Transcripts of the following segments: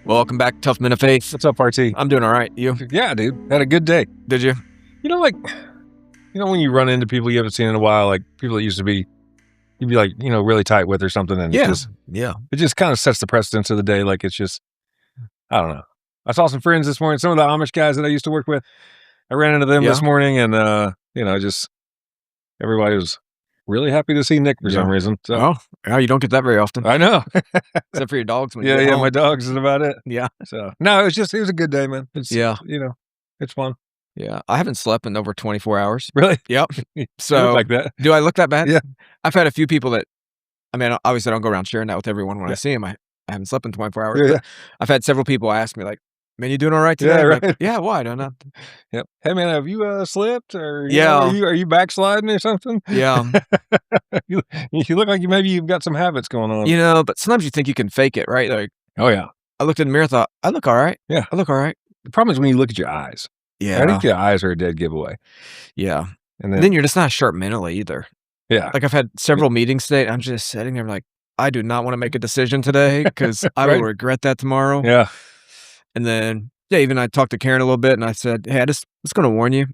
Welcome back, Tough Men of Faith. What's up, RT? I'm doing all right. You? Yeah, dude. Had a good day. Did you? When you run into people you haven't seen in a while, like people that used to be, you'd be like, really tight with or something. And Yeah. it just kind of sets the precedence of the day. Like it's just, I don't know. I saw some friends this morning, some of the Amish guys that I used to work with. I ran into them this morning and, just everybody was really happy to see Nick for some reason. So, you don't get that very often. I know. Except for your dogs. When you Yeah, get home. my dogs is about it. Yeah. So, no, it was a good day, man. It's fun. Yeah. I haven't slept in over 24 hours. Really? Yep. You So, look like that. do I look that bad? Yeah. I've had a few people that, obviously I don't go around sharing that with everyone when I see them. I haven't slept in 24 hours. Yeah. But I've had several people ask me, like, man, you doing all right today? Yeah, I'm right. like, yeah, why? I don't know. Yep. Hey man, have you slipped or Yeah. are you backsliding or something? Yeah. you look like you've got some habits going on. But sometimes you think you can fake it, right? Like, Oh yeah. I looked in the mirror, thought, I look all right. Yeah. I look all right. The problem is when you look at your eyes. Yeah. I think the eyes are a dead giveaway. Yeah. And then you're just not sharp mentally either. Yeah. Like I've had several meetings today. I'm just sitting there like, I do not want to make a decision today because I will regret that tomorrow. Yeah. And then, even I talked to Karen a little bit and I said, hey, I just going to warn you,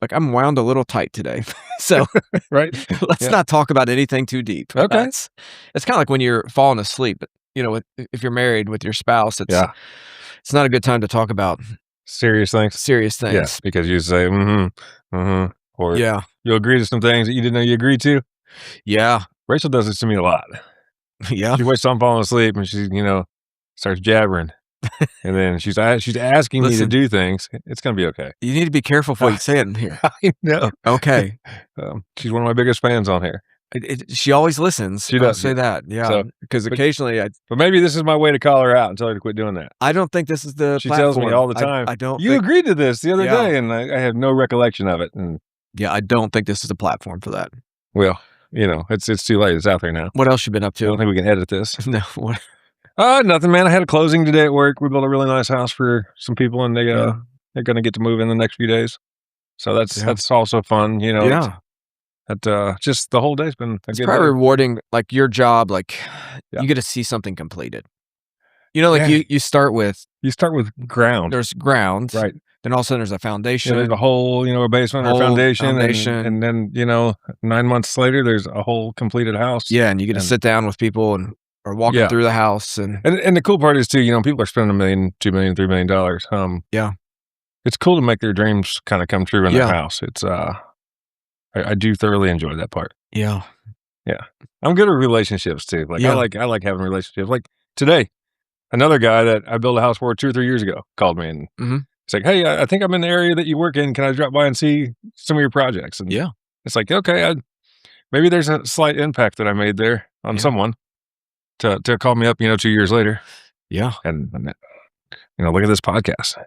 like I'm wound a little tight today. So Right. let's not talk about anything too deep. Okay. It's kind of like when you're falling asleep, if you're married with your spouse, it's not a good time to talk about serious things. Yes. Because you say, or you'll agree to some things that you didn't know you agreed to. Yeah. Rachel does this to me a lot. Yeah. She waits till I'm falling asleep and she, starts jabbering. And then she's asking me to do things. It's going to be okay. You need to be careful for what you say in here. I know. Okay. She's one of my biggest fans on here. She always listens. She does. I'll say that. Yeah. Because occasionally But maybe this is my way to call her out and tell her to quit doing that. I don't think this is the She platform. tells me all the time. I don't. You agreed to this the other day, and I have no recollection of it. And I don't think this is a platform for that. Well, it's too late. It's out there now. What else you been up I to? don't think we can edit this. No. What? Nothing, man. I had a closing today at work. We built a really nice house for some people, and they're going to get to move in the next few days. So that's also fun, Yeah. Just the whole day's been a It's good probably day. rewarding, like your job, like you get to see something completed. You start with ground. There's ground. Right. Then all of a sudden there's a foundation. There's a whole, a basement or foundation. And then, 9 months later, there's a whole completed house. Yeah, and you get to sit down with people or walk them through the house. And the cool part is, too, people are spending $1 million, $2 million, $3 million. It's cool to make their dreams kind of come true in their house. It's, I do thoroughly enjoy that part. Yeah. Yeah. I'm good at relationships, too. Like, I like having relationships. Like today, another guy that I built a house for 2 or 3 years ago called me and it's like, hey, I think I'm in the area that you work in. Can I drop by and see some of your projects? And it's like, okay, maybe there's a slight impact that I made there on someone to call me up, 2 years later. Yeah. And look at this podcast,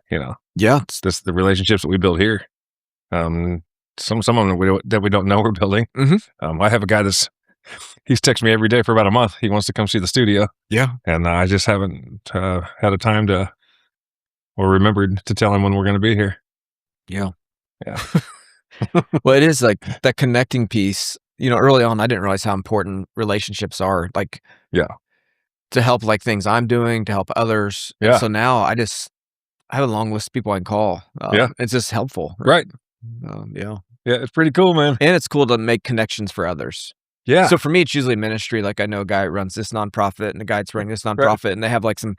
Yeah. It's the relationships that we build here. Some of them that we don't know we're building. I have a guy he's texting me every day for about a month. He wants to come see the studio. Yeah. And I just haven't had a time or remembered to tell him when we're going to be here. Yeah. Yeah. Well, it is like that connecting piece. Early on, I didn't realize how important relationships are. Like, to help like things I'm doing, to help others. Yeah. So now I have a long list of people I can call. It's just helpful. Right. Yeah. Yeah. It's pretty cool, man. And it's cool to make connections for others. Yeah. So for me, it's usually ministry. Like I know a guy who runs this nonprofit and a guy that's running this nonprofit, and they have like some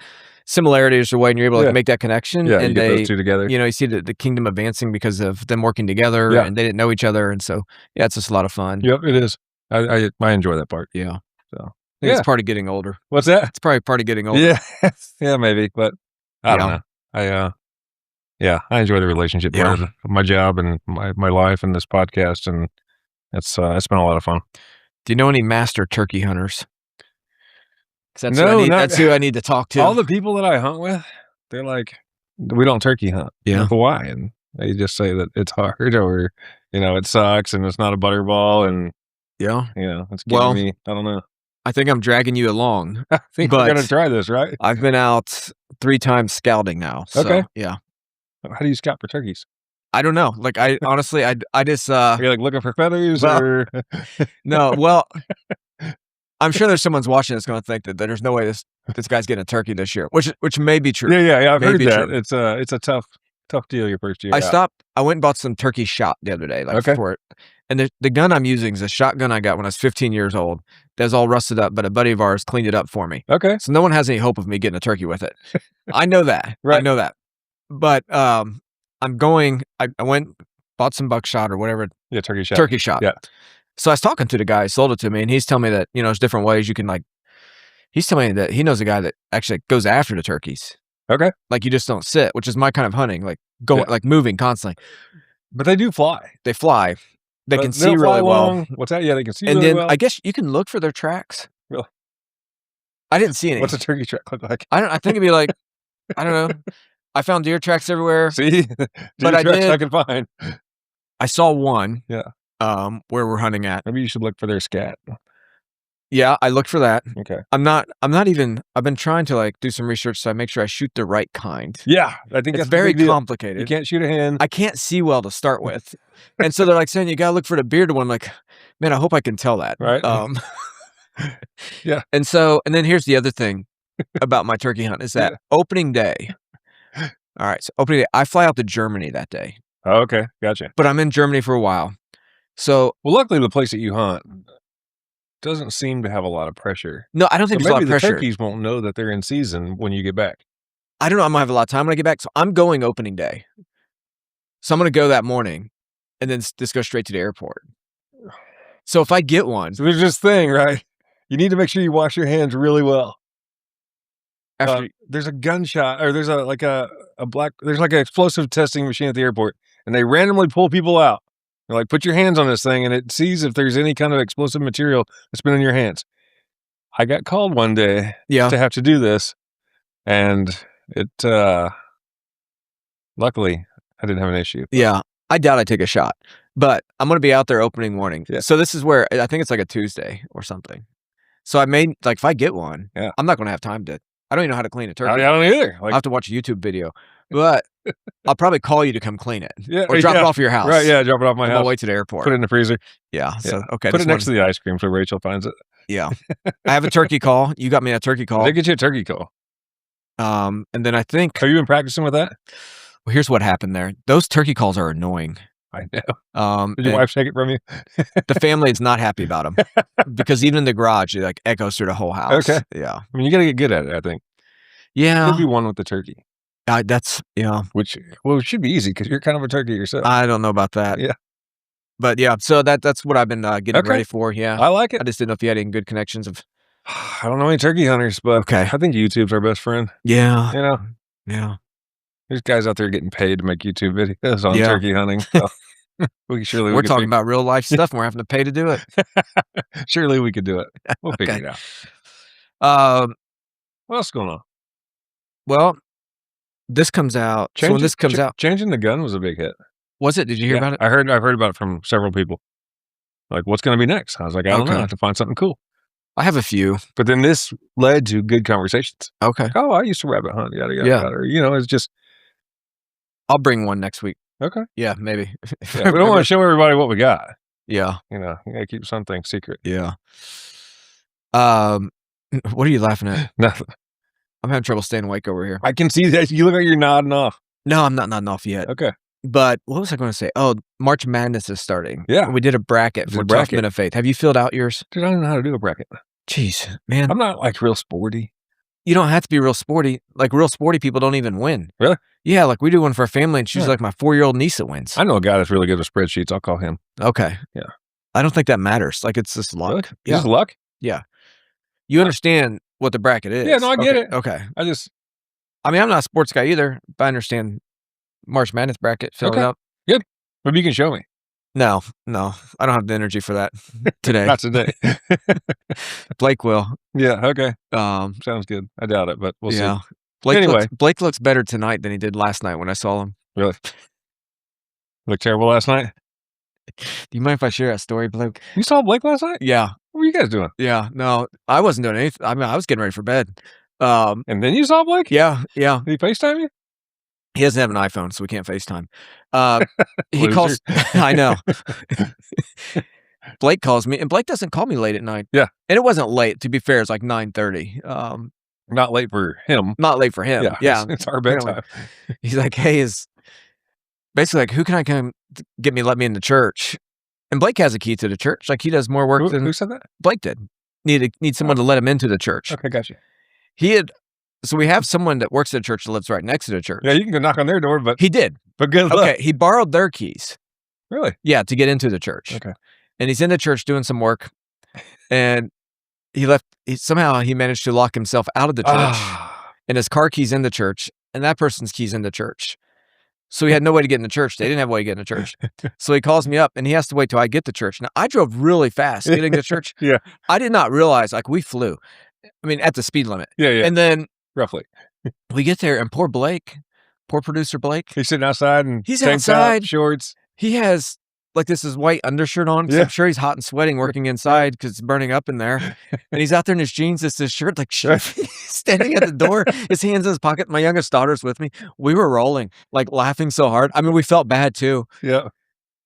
similarities or way, and you're able to make that connection. Yeah, and you get those two together. You see the kingdom advancing because of them working together, and they didn't know each other, and so it's just a lot of fun. Yep, it is. I enjoy that part. Yeah. So I think it's part of getting older. What's that? It's probably part of getting older. Yeah, yeah, maybe, but I don't know. I enjoy the relationship part of my job and my life and this podcast, and it's been a lot of fun. Do you know any master turkey hunters? That's who I need to talk to. All the people that I hunt with, they're like, we don't turkey hunt. Yeah. Why? And they just say that it's hard or, it sucks and it's not a butterball and, it's getting me. I don't know. I think I'm dragging you along. I think we're going to try this, right? I've been out 3 times scouting now. So, okay. Yeah. How do you scout for turkeys? I don't know. Like I honestly, I just you're like looking for feathers or no. Well, I'm sure there's someone's watching that's going to think that there's no way this guy's getting a turkey this year, which may be true. Yeah. I've heard that. True. It's a tough deal your first year. I went and bought some turkey shot the other day, for it. And the gun I'm using is a shotgun I got when I was 15 years old. That's all rusted up, but a buddy of ours cleaned it up for me. Okay. So no one has any hope of me getting a turkey with it. I know that. Right. I know that. But I went, bought some buckshot or whatever. Yeah, turkey shot. Turkey shot. Yeah. So I was talking to the guy who sold it to me, and he's telling me that, there's different ways you can he's telling me that he knows a guy that actually goes after the turkeys. Okay. You just don't sit, which is my kind of hunting, moving constantly. But they do fly. They fly. They can see really well. What's that? Yeah, they can see really well. And then I guess you can look for their tracks. Really? I didn't see any. What's a turkey track look like? I think it'd be I don't know. I found deer tracks everywhere. See? Deer tracks I can find. I saw one. Yeah. Where we're hunting at. Maybe you should look for their scat. Yeah, I looked for that. Okay. I've been trying to do some research so I make sure I shoot the right kind. Yeah, I think it's very complicated. You can't shoot a hen. I can't see well to start with. And so they're saying you gotta look for the bearded one. I'm like, man, I hope I can tell that. Right. Yeah. And then here's the other thing about my turkey hunt is that opening day. All right, so opening day, I fly out to Germany that day. Oh, okay, gotcha. But I'm in Germany for a while. So luckily the place that you hunt doesn't seem to have a lot of pressure. No, I don't think there's a lot of pressure. The turkeys won't know that they're in season when you get back. I don't know. I'm gonna have a lot of time when I get back. So I'm going opening day. So I'm gonna go that morning, and then just go straight to the airport. So if I get one, so there's this thing, right? You need to make sure you wash your hands really well. After there's a gunshot, or there's there's an explosive testing machine at the airport, and they randomly pull people out. They're like, put your hands on this thing, and it sees if there's any kind of explosive material that's been in your hands. I got called one day to have to do this, and it luckily I didn't have an issue. Yeah, I doubt I take a shot, but I'm gonna be out there opening morning. Yeah. So this is where I think it's a Tuesday or something. So I may if I get one, I'm not gonna have time to. I don't even know how to clean a turkey. I don't either. I'll have to watch a YouTube video, but I'll probably call you to come clean it. Yeah, or drop it off at your house. Right, yeah, drop it off my house. I'll wait to the airport. Put it in the freezer. Yeah. So okay. Put it next to the ice cream so Rachel finds it. Yeah. I have a turkey call. You got me a turkey call. They get you a turkey call. And then I think have you been practicing with that? Well, here's what happened there. Those turkey calls are annoying. I know. Did your wife take it from you? The family is not happy about them because even in the garage, it echoes through the whole house. Okay. Yeah. I mean, you got to get good at it, I think. Yeah. You'll be one with the turkey. That's, Which, it should be easy because you're kind of a turkey yourself. I don't know about that. Yeah. But yeah, so that's what I've been getting ready for. Yeah. I like it. I just didn't know if you had any good connections of. I don't know any turkey hunters, but I think YouTube's our best friend. Yeah. Yeah. There's guys out there getting paid to make YouTube videos on turkey hunting. So we're talking about real life stuff and we're having to pay to do it. Surely we could do it. We'll figure it out. What else is going on? Well, this comes out. Changing the gun was a big hit. Was it? Did you hear about it? I've heard about it from several people. Like, what's going to be next? I was like, I don't know. I have to find something cool. I have a few. But then this led to good conversations. Okay. Oh, I used to rabbit hunt. Yada, yada, yada. Or, it's just. I'll bring one next week. Okay. Yeah, maybe. We don't want to show everybody what we got. Yeah. You got to keep something secret. Yeah. What are you laughing at? Nothing. I'm having trouble staying awake over here. I can see that. You look like you're nodding off. No, I'm not nodding off yet. Okay. But what was I going to say? Oh, March Madness is starting. Yeah. We did a bracket for Tough Men of Faith. Have you filled out yours? Dude, I don't know how to do a bracket. Jeez, man. I'm not real sporty. You don't have to be real sporty. Real sporty people don't even win. Really? Yeah, we do one for a family and she's my 4-year-old niece that wins. I know a guy that's really good with spreadsheets. I'll call him. Okay. Yeah. I don't think that matters. It's just luck. Really? Yeah. Just luck? Yeah. You understand what the bracket is. Yeah, no, I get it. Okay. I'm not a sports guy either, but I understand March Madness bracket. Fill it up. Good. Maybe you can show me. No. I don't have the energy for that today. Not today. Blake will. Yeah, okay. Sounds good. I doubt it, but we'll see. Blake looks better tonight than he did last night when I saw him. Really? Looked terrible last night? Do you mind if I share that story, Blake? You saw Blake last night? Yeah. What were you guys doing? Yeah. No, I wasn't doing anything. I was getting ready for bed. And then you saw Blake? Yeah. Yeah. Did he FaceTime you? He doesn't have an iPhone, so we can't FaceTime. He calls. I know. Blake calls me, and Blake doesn't call me late at night. Yeah. And it wasn't late, to be fair, it's like 9:30. Not late for him. Not late for him. Yeah. It's our bedtime. He's like, hey, basically like, who can I come let me into church? And Blake has a key to the church. Like, he does more work than who said that? Blake did. Need someone to let him into the church. Okay, gotcha. So we have someone that works at a church that lives right next to the church. Yeah, you can go knock on their door, but he did. But good luck. Okay, he borrowed their keys. Really? Yeah, to get into the church. Okay. And he's in the church doing some work, and somehow he managed to lock himself out of the church, and his car key's in the church, and that person's key's in the church. So he had no way to get in the church. They didn't have a way to get in the church. So he calls me up, and he has to wait till I get to church. Now, I drove really fast getting to church. Yeah. I did not realize, like, we flew. I mean, at the speed limit. Yeah. And then roughly, we get there, and poor producer Blake. He's sitting outside, and he's outside, shorts. He has like this white undershirt on. Yeah. I'm sure he's hot and sweating working inside because it's burning up in there. And he's out there in his jeans, this shirt, like standing at the door, his hands in his pocket. My youngest daughter's with me. We were rolling, like laughing so hard. I mean, we felt bad too. Yeah.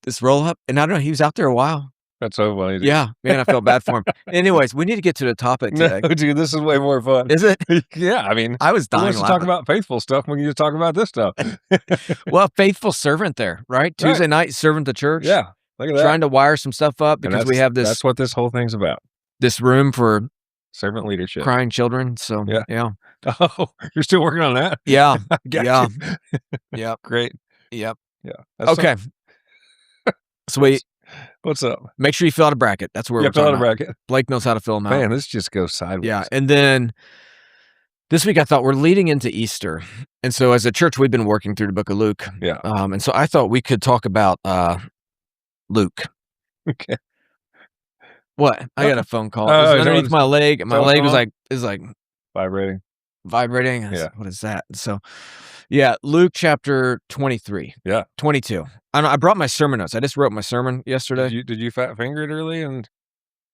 This roll up. And I don't know, he was out there a while. That's so funny. Dude. Yeah, man, I felt bad for him. Anyways, we need to get to the topic today. No, dude, this is way more fun. Is it? Yeah, I mean, I was dying to talk about faithful stuff when you just talk about this stuff. Well, faithful servant there, right? Tuesday night, serving the church. Yeah, look at that. Trying to wire some stuff up because we have this. That's what this whole thing's about. This room for servant leadership, crying children. So yeah. Oh, you're still working on that? Yeah. Yeah. Yep. Great. Yep. Yeah. Okay. Sweet. What's up? Make sure you fill out a bracket. That's where we're fill out a bracket. Blake knows how to fill them out. Man, this just goes sideways. Yeah. And then this week I thought we're leading into Easter. And so as a church, we've been working through the book of Luke. Yeah. And so I thought we could talk about Luke. Okay. What? I got a phone call. It was underneath my leg. And my leg was like vibrating. Yeah. What is that? So yeah, Luke chapter 23. Yeah. 22. I brought my sermon notes. I just wrote my sermon yesterday. Did you fat finger it early? And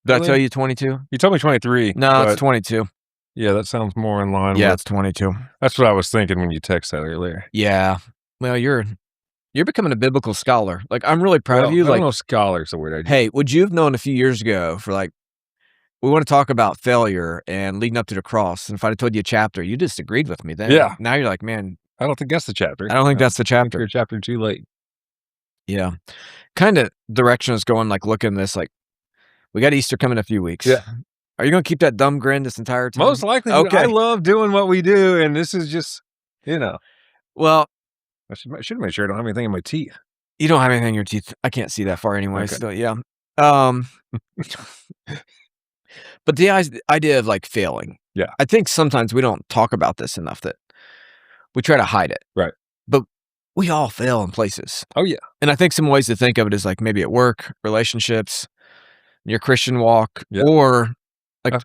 did I tell you 22? You told me 23. No, it's 22. Yeah, that sounds more in line. Yeah, it's 22. That's what I was thinking when you texted that earlier. Yeah. Well, you're becoming a biblical scholar. Like, I'm really proud of you. I don't know scholar's the word I do. Hey, would you have known a few years ago for like, we want to talk about failure and leading up to the cross. And if I'd have told you a chapter, you disagreed with me then. Yeah. Now you're like, man. I don't think that's the chapter. I don't think that's the chapter. You're a chapter too late. Yeah. Kind of direction is going like, look in this, like, we got Easter coming in a few weeks. Yeah. Are you going to keep that dumb grin this entire time? Most likely. Okay. I love doing what we do. And this is just, Well. I should have made sure I don't have anything in my teeth. You don't have anything in your teeth. I can't see that far anyway. Okay. So yeah. But the idea of like failing. Yeah. I think sometimes we don't talk about this enough that we try to hide it. Right. But we all fail in places. Oh yeah. And I think some ways to think of it is like maybe at work, relationships, your Christian walk, or like,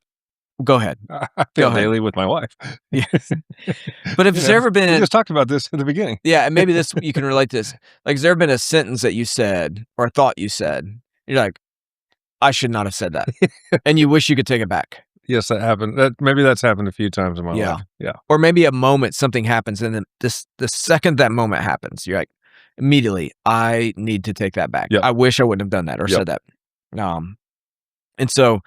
go ahead. I fail daily with my wife. Yes. But if there's ever been... We just talked about this at the beginning. Yeah, and maybe you can relate to this. Like, has there been a sentence that you said or a thought you said, you're like, I should not have said that. And you wish you could take it back. Yes, that happened. Maybe that's happened a few times in my life. Yeah. Or maybe a moment, something happens, and then the second that moment happens, you're like, immediately, I need to take that back. Yep. I wish I wouldn't have done that or said that. And so,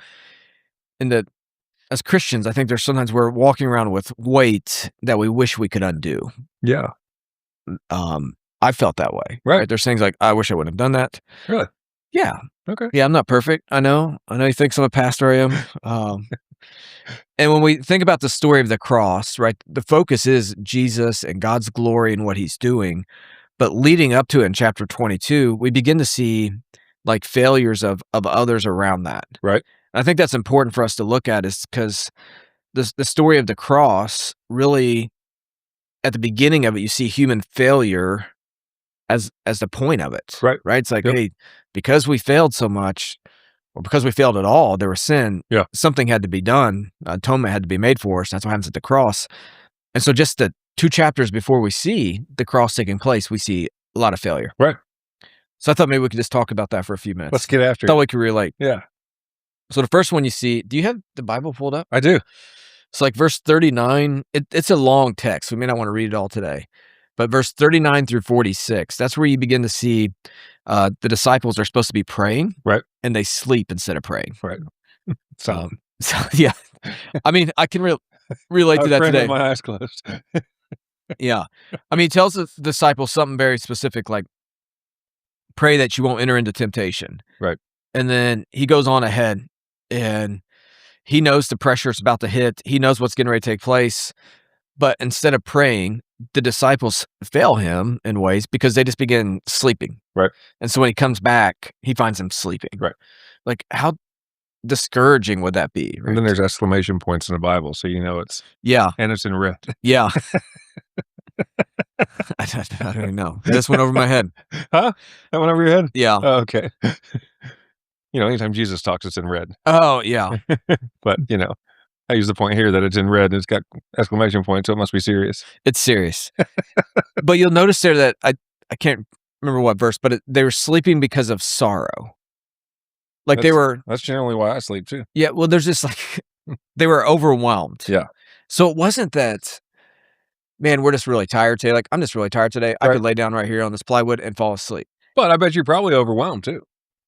as Christians, I think there's sometimes we're walking around with weight that we wish we could undo. Yeah. I felt that way. Right. There's things like, I wish I wouldn't have done that. Really? Yeah. Okay. Yeah, I'm not perfect. I know he thinks I'm a pastor. I am. And when we think about the story of the cross, right, the focus is Jesus and God's glory and what he's doing. But leading up to it in chapter 22, we begin to see like failures of others around that. Right. And I think that's important for us to look at is because the story of the cross really, at the beginning of it, you see human failure as the point of it. Right. Right. It's like, hey, because we failed so much, or because we failed at all, there was sin. Yeah. Something had to be done. Atonement had to be made for us. That's what happens at the cross. And so just the 2 chapters before we see the cross taking place, we see a lot of failure. Right. So I thought maybe we could just talk about that for a few minutes. Let's get after it. I thought we could relate. Yeah. So the first one you see, do you have the Bible pulled up? I do. It's like verse 39. It's a long text. We may not want to read it all today. But verse 39 through 46, that's where you begin to see the disciples are supposed to be praying, right? And they sleep instead of praying, right. So yeah, I mean, I can relate I to was that praying with today. my eyes closed. Yeah, I mean, he tells the disciples something very specific, like pray that you won't enter into temptation. Right. And then he goes on ahead, and he knows the pressure is about to hit. He knows what's getting ready to take place. But instead of praying, the disciples fail him in ways because they just begin sleeping. Right. And so when he comes back, he finds them sleeping. Right. Like, how discouraging would that be? Right? And then there's exclamation points in the Bible, so you know it's and it's in red. Yeah. I don't even know. This went over my head. Huh? That went over your head? Yeah. Oh, okay. Anytime Jesus talks, it's in red. Oh, yeah. But, I use the point here that it's in red and it's got exclamation points, so it must be serious. It's serious. But you'll notice there that I can't remember what verse, but they were sleeping because of sorrow. Like That's generally why I sleep too. Yeah, well, there's just they were overwhelmed. Yeah. So it wasn't that, man, we're just really tired today. Like, I'm just really tired today. I Right. could lay down right here on this plywood and fall asleep. But I bet you're probably overwhelmed too.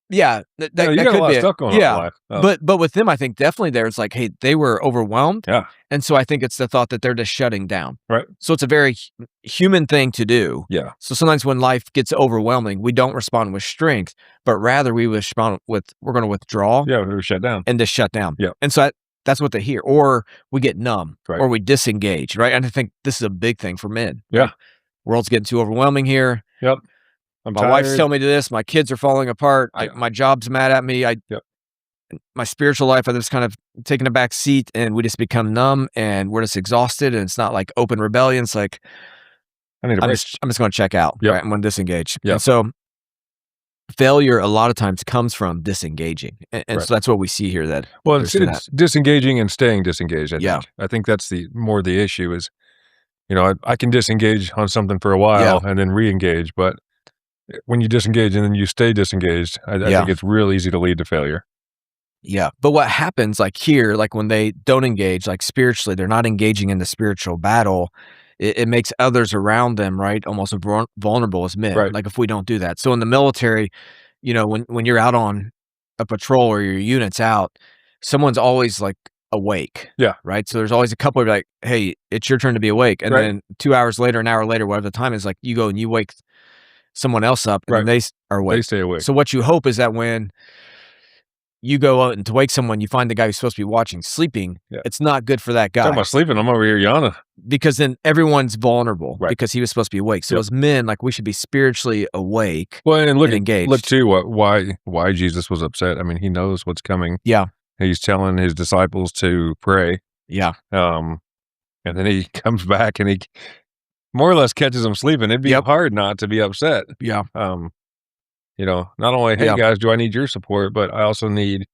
Yeah, that you got could a lot be of stuff going on in life. Oh. But with them, I think definitely there's like, hey, they were overwhelmed. Yeah. And so I think it's the thought that they're just shutting down. Right. So it's a very human thing to do. Yeah. So sometimes when life gets overwhelming, we don't respond with strength, but rather we respond with, we're going to withdraw. Yeah, we were shut down. And just shut down. Yeah. And so that's what they hear. Or we get numb. Right. Or we disengage. Right. And I think this is a big thing for men. Yeah. Right? World's getting too overwhelming here. Yep. My wife's telling me this. My kids are falling apart. Yeah. My job's mad at me. My spiritual life, I just kind of taking a back seat, and we just become numb, and we're just exhausted, and it's not like open rebellion. It's like, I need a break. I'm just going to check out. Yep. Right? I'm going to disengage. Yep. And so failure a lot of times comes from disengaging. And Right. so that's what we see here. That it's disengaging and staying disengaged. I think that's the issue is, I can disengage on something for a while and then re-engage, but when you disengage and then you stay disengaged, I think it's real easy to lead to failure. Yeah. But what happens like here, like when they don't engage, like spiritually, they're not engaging in the spiritual battle. It makes others around them, right, almost vulnerable as men. Right. Like if we don't do that. So in the military, when you're out on a patrol or your unit's out, someone's always like awake. Yeah. Right. So there's always a couple of like, hey, it's your turn to be awake. And then 2 hours later, an hour later, whatever the time is, like you go and you wake someone else up and then they are awake. They stay awake. So what you hope is that when you go out and to wake someone, you find the guy who's supposed to be watching sleeping. Yeah. It's not good for that guy. Talking about sleeping, I'm over here yawning. Because then everyone's vulnerable because he was supposed to be awake. So as men, like we should be spiritually awake. Well, and engaged. Look too why Jesus was upset. I mean, he knows what's coming. Yeah. He's telling his disciples to pray. Yeah. And then he comes back and he more or less catches them sleeping. It'd be hard not to be upset. Yeah. Not only, hey guys, do I need your support, but I also need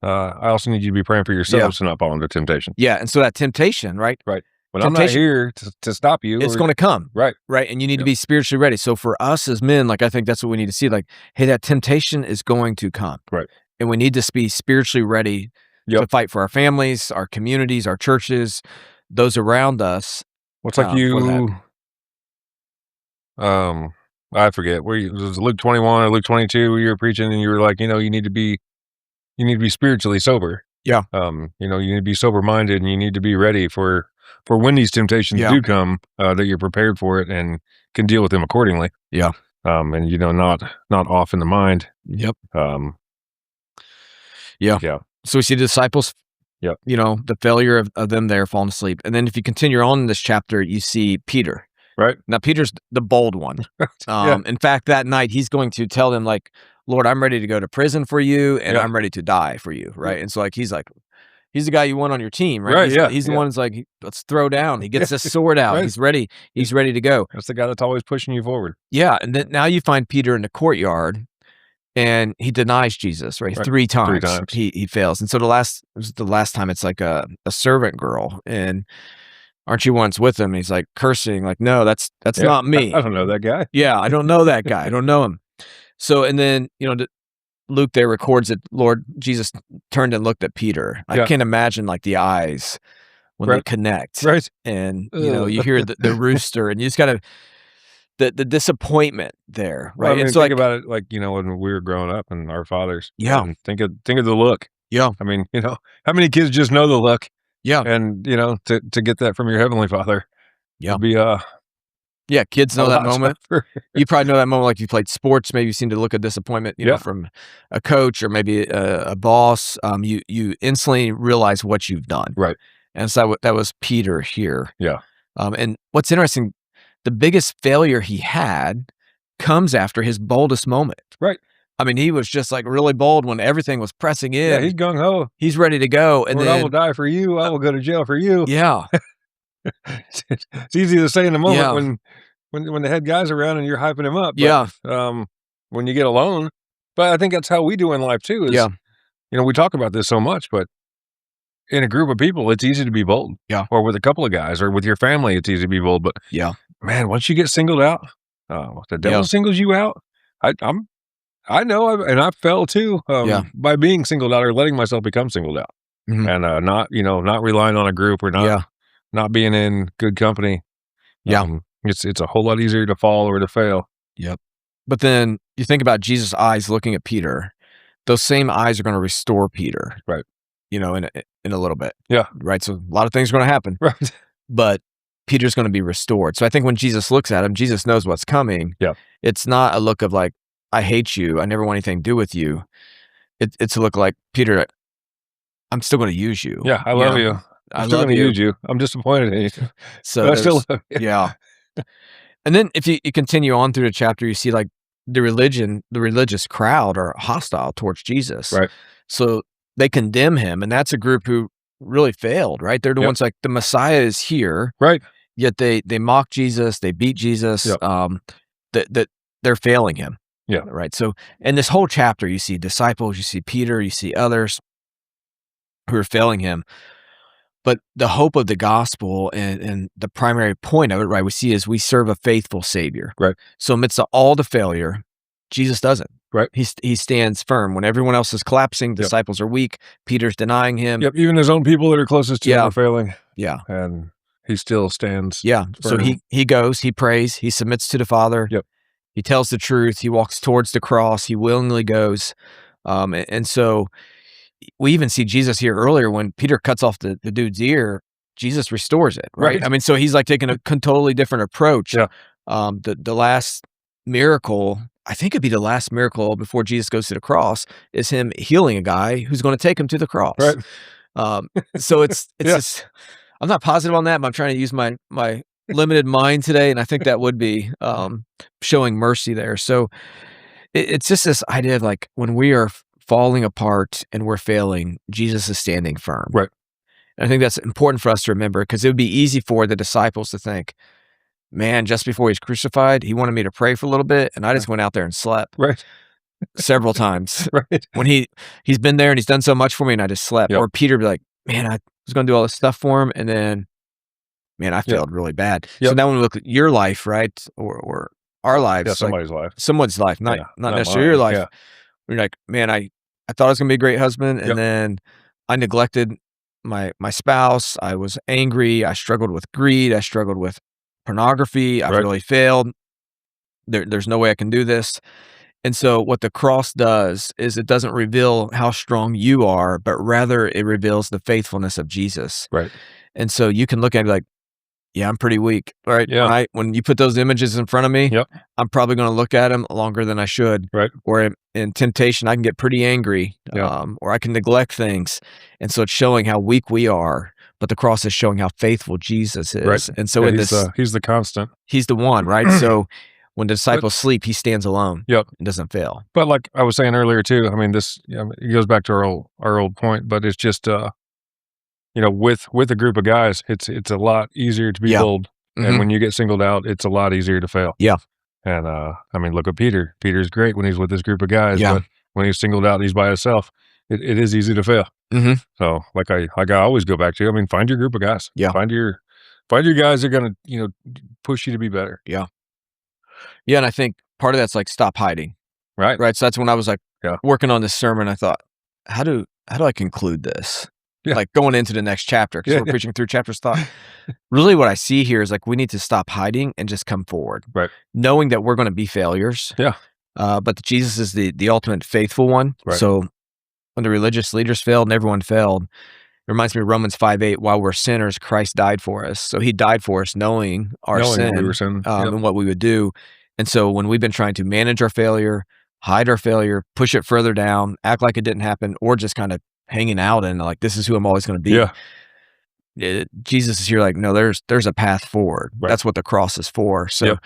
you to be praying for yourselves to not fall into temptation. Yeah. And so that temptation, right? Right. When I'm not here to stop you. It's going to come. Right. Right. And you need to be spiritually ready. So for us as men, like I think that's what we need to see. Like, hey, that temptation is going to come. Right. And we need to be spiritually ready to fight for our families, our communities, our churches, those around us. What's like you I forget where it was Luke 21 or Luke 22 where you were preaching and you were like, you need to be spiritually sober. Yeah. You need to be sober minded and you need to be ready for when these temptations do come, that you're prepared for it and can deal with them accordingly. Yeah. And not off in the mind. Yep. Yeah. So we see the disciples, the failure of them there falling asleep. And then if you continue on in this chapter, you see Peter. Right. Now, Peter's the bold one. In fact, that night, he's going to tell them, like, Lord, I'm ready to go to prison for you, and I'm ready to die for you, right? And so, like, he's the guy you want on your team, right? He's the one who's like, let's throw down. He gets his sword out. Right. He's ready. He's ready to go. That's the guy that's always pushing you forward. Yeah, and then now you find Peter in the courtyard, and he denies Jesus, right? 3 times. 3 times. He fails. And so the last time, it's like a servant girl, and aren't you once with him? And he's like cursing, like, no, that's not me. I don't know that guy. Yeah, I don't know that guy. I don't know him. So, and then, Luke there records that Lord Jesus turned and looked at Peter. I can't imagine like the eyes when they Right. connect. Right. And, Ugh. you hear the rooster, and you just gotta the disappointment there, Well, I right? And mean, so, think like about it like, when we were growing up and our fathers, yeah, and think of the look. yeah, I mean, how many kids just know the look yeah, and, to get that from your heavenly Father yeah. would be, Yeah, kids a know that lot moment. tougher. You probably know that moment, like, you played sports, maybe you've seen the look of disappointment, Yeah, from a coach or maybe a boss. You instantly realize what you've done. right. And so that was Peter here. Yeah, And what's interesting, the biggest failure he had comes after his boldest moment. right. I mean, he was just, like, really bold when everything was pressing Yeah, in. he's gung ho. He's ready to go, and Lord, I will then die for you. I will go to jail for you. yeah, It's easy to say in the moment yeah, when the head guy's around and you're hyping him up, but, yeah, when you get alone, but I think that's how we do in life too is, yeah, we talk about this so much, but in a group of people, it's easy to be bold, yeah, or with a couple of guys, or with your family, it's easy to be bold, but yeah, man, once you get singled out, the devil yeah, singles you out. I know, and I fell too, yeah, by being singled out or letting myself become singled out, mhm, and, not relying on a group or not yeah, not being in good company. yeah, It's a whole lot easier to fall or to fail. yep. But then you think about Jesus' eyes looking at Peter, those same eyes are gonna restore Peter, Right. in a little bit, Yeah. right? So a lot of things are gonna happen, Right. but Peter's gonna be restored. So I think when Jesus looks at him, Jesus knows what's coming. Yeah. It's not a look of like, "I hate you. I never want anything to do with you." It's a look like, "Peter, I'm still gonna use you, Yeah, I you love know? you. I'm I still love gonna you." use you. I'm disappointed in you, So but I still there's love you. yeah. And then if you continue on through the chapter, you see, like, the religious crowd are hostile towards Jesus. Right. So they condemn him, and that's a group who really failed, right? They're the Yep. ones like, the Messiah is here, Right. yet they mock Jesus, they beat Jesus, Yep. that they're failing him, Yeah. right? So in this whole chapter, you see disciples, you see Peter, you see others who are failing him. But the hope of the gospel and the primary point of it, right, we see is we serve a faithful Savior. Right. So amidst all the failure, Jesus doesn't. Right. He stands firm. When everyone else is collapsing, Yep. disciples are weak, Peter's denying him. Yep, even his own people that are closest to him Yeah, are failing, yeah, and he still stands yeah. So firm. he goes, he prays, he submits to the Father, Yep. he tells the truth, he walks towards the cross, he willingly goes. And so we even see Jesus here earlier when Peter cuts off the dude's ear, Jesus restores it, right? Right. I mean, so he's like taking a totally different approach. Yeah. The last miracle, I think it'd be the last miracle before Jesus goes to the cross, is him healing a guy who's going to take him to the cross. Right. Um, so it's Yeah. just I'm not positive on that, but I'm trying to use my limited mind today, and I think that would be showing mercy there. So it's just this idea of like when we are falling apart and we're failing, Jesus is standing firm. Right. And I think that's important for us to remember because it would be easy for the disciples to think, man, just before he's crucified, he wanted me to pray for a little bit, and I just went out there and slept Right. several times. Right. When he's been there and he's done so much for me, and I just slept. Yep. Or Peter be like, man, I was going to do all this stuff for him, and then, man, I Yep. failed really bad. So Yep. now when we look at your life, right, or our lives, Yeah, like somebody's life. someone's life, not Yeah, not not necessarily your mine. life. Yeah. You're like, man, I thought I was gonna be a great husband, and Yep. then I neglected my spouse. I was angry. I struggled with greed. I struggled with pornography. I've Right. really failed. There's no way I can do this. And so what the cross does is it doesn't reveal how strong you are, but rather it reveals the faithfulness of Jesus. Right. And so you can look at it like, yeah, I'm pretty weak, right? Yeah. When you put those images in front of me, Yep. I'm probably gonna look at them longer than I should. Right. Or in temptation, I can get pretty angry, Yeah. or I can neglect things. And so it's showing how weak we are, but the cross is showing how faithful Jesus Right. is. And so Yeah, in he's this, he's the constant. he's the one, right? So when the But disciples sleep, he stands alone yep. and doesn't fail. But like I was saying earlier too, I mean, this, it goes back to our old point, but it's just, with a group of guys, it's a lot easier to be Yeah. bold, and Mhm. when you get singled out, it's a lot easier to fail. Yeah. And, I mean, look at Peter. Peter's great when he's with this group of guys, Yeah. but when he's singled out and he's by himself, it is easy to fail. Mhm. So, like I always go back to, I mean, find your group of guys. Yeah. Find your guys that are gonna, push you to be better. Yeah. Yeah, and I think part of that's like stop hiding, Right. right? So that's when I was like Yeah. working on this sermon, I thought, how do I conclude this? like going into the next chapter because we're preaching through chapters thought. Really what I see here is like we need to stop hiding and just come forward. Right. Knowing that we're going to be failures. Yeah. But that Jesus is the ultimate faithful one. Right. So when the religious leaders failed and everyone failed, it reminds me of Romans 5:8, while we're sinners, Christ died for us. So he died for us knowing our sin, we were sinning. And what we would do. And so when we've been trying to manage our failure, hide our failure, push it further down, act like it didn't happen, or just kind of hanging out and like, this is who I'm always going to be. Yeah. Jesus is here like, no, there's a path forward. Right. That's what the cross is for. So,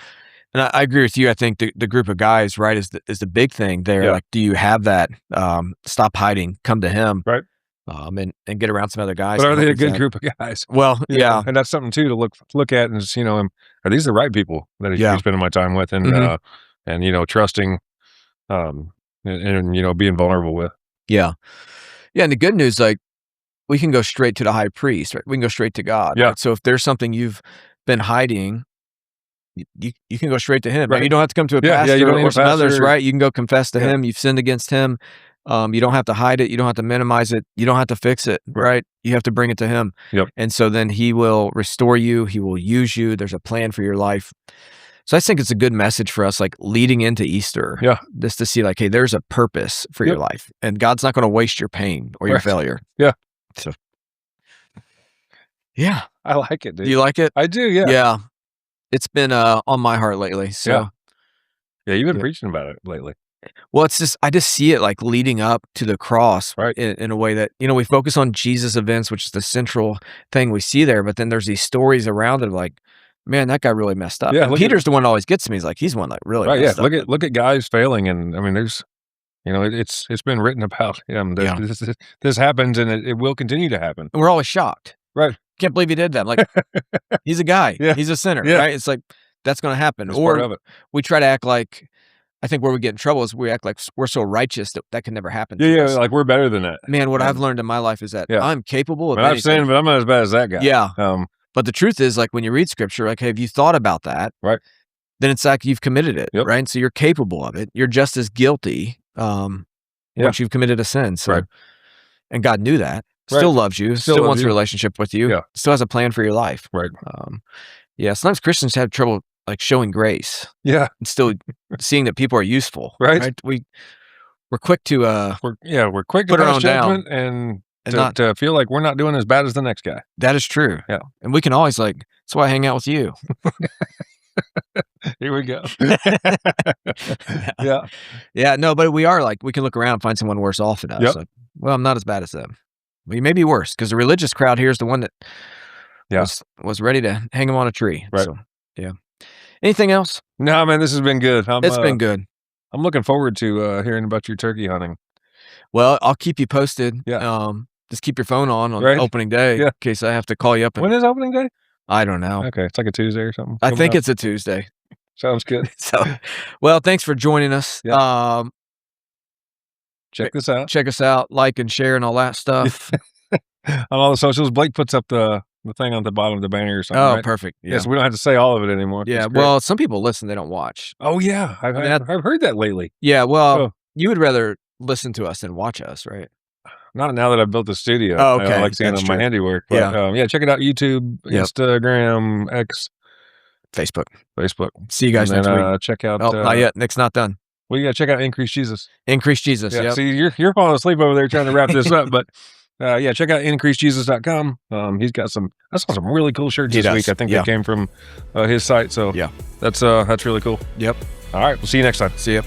and I agree with you. I think the group of guys, right, is the big thing there. Yeah. Like, do you have that? Stop hiding, come to him. Right. And get around some other guys. But are they a good group of guys? Well, yeah. And that's something too to look at and just, are these the right people that I should be spending my time with and trusting, and being vulnerable with. Yeah. Yeah. And the good news, like, we can go straight to the high priest, right? We can go straight to God. Yeah. Right? So if there's something you've been hiding, you can go straight to him. Right. You don't have to come to a pastor you don't need or a some pastor. others, right? You can go confess to him. You've sinned against him. You don't have to hide it. You don't have to minimize it. You don't have to fix it, right? You have to bring it to him. Yep. And so then he will restore you. He will use you. There's a plan for your life. So I think it's a good message for us, like leading into Easter. Yeah. Just to see like, hey, there's a purpose for your life. And God's not going to waste your pain or your failure. Yeah. So, yeah. I like it, dude. Do you like it? I do, yeah. Yeah. It's been on my heart lately. So yeah, you've been preaching about it lately. Well, it's just, I just see it like leading up to the cross, right? In a way that, we focus on Jesus events, which is the central thing we see there, but then there's these stories around it like, man, that guy really messed up. Yeah, Peter's the one that always gets me. He's like, he's the one that really messed up. Look at guys failing, and I mean, there's, it's been written about. This happens, and it will continue to happen. And we're always shocked. Right. Can't believe he did that. I'm like, he's a guy. Yeah. He's a sinner, Yeah. right? It's like, that's going to happen. It's or part of it. We try to act like, I think where we get in trouble is we act like we're so righteous that can never happen. Yeah, like we're better than that. Man, what I've learned in my life is that I'm capable of anything. I've sinned, but I'm not as bad as that guy. Yeah. But the truth is, like, when you read scripture, like, hey, have you thought about that? Right. Then it's like you've committed it, right? And so you're capable of it. You're just as guilty once you've committed a sin. So, and God knew that. Still loves you. Still wants a relationship with you. Yeah. Still has a plan for your life. Right. Sometimes Christians have trouble like showing grace. Yeah. And still seeing that people are useful. Right. We're quick to we're quick to pass judgment and to feel like we're not doing as bad as the next guy. That is true. Yeah. And we can always like, that's why I hang out with you. Here we go. Yeah, no, but we are like, we can look around and find someone worse off than us. Yep. Like, well, I'm not as bad as them. Well, you may be worse because the religious crowd here is the one that was ready to hang him on a tree. Right. So, yeah. Anything else? No, man, this has been good. It's been good. I'm looking forward to hearing about your turkey hunting. Well, I'll keep you posted. Yeah. Just keep your phone on opening day in case I have to call you up. When is opening day? I don't know. Okay, it's like a Tuesday or something. I think it's a Tuesday. Sounds good. So, well, thanks for joining us. Yeah. Check this out. Check us out, like and share and all that stuff. On all the socials, Blake puts up the thing on the bottom of the banner or something. Oh, right? perfect. Yeah. Yes, we don't have to say all of it anymore. Yeah. Well, some people listen, they don't watch. Oh, yeah. I've heard that lately. Yeah. Well, you would rather listen to us than watch us, right? Not now that I've built the studio. Oh, okay. I like seeing my handiwork. But, check it out. YouTube, Instagram, X, Facebook. See you guys next week. Check out. Oh, not yet. Nick's not done. Well, you got to check out Increase Jesus. Increase Jesus. Yeah. Yep. See, you're falling asleep over there trying to wrap this up, but check out increasejesus.com. He's got some really cool shirts this week. I think they came from his site. So that's really cool. Yep. All right. We'll see you next time. See ya.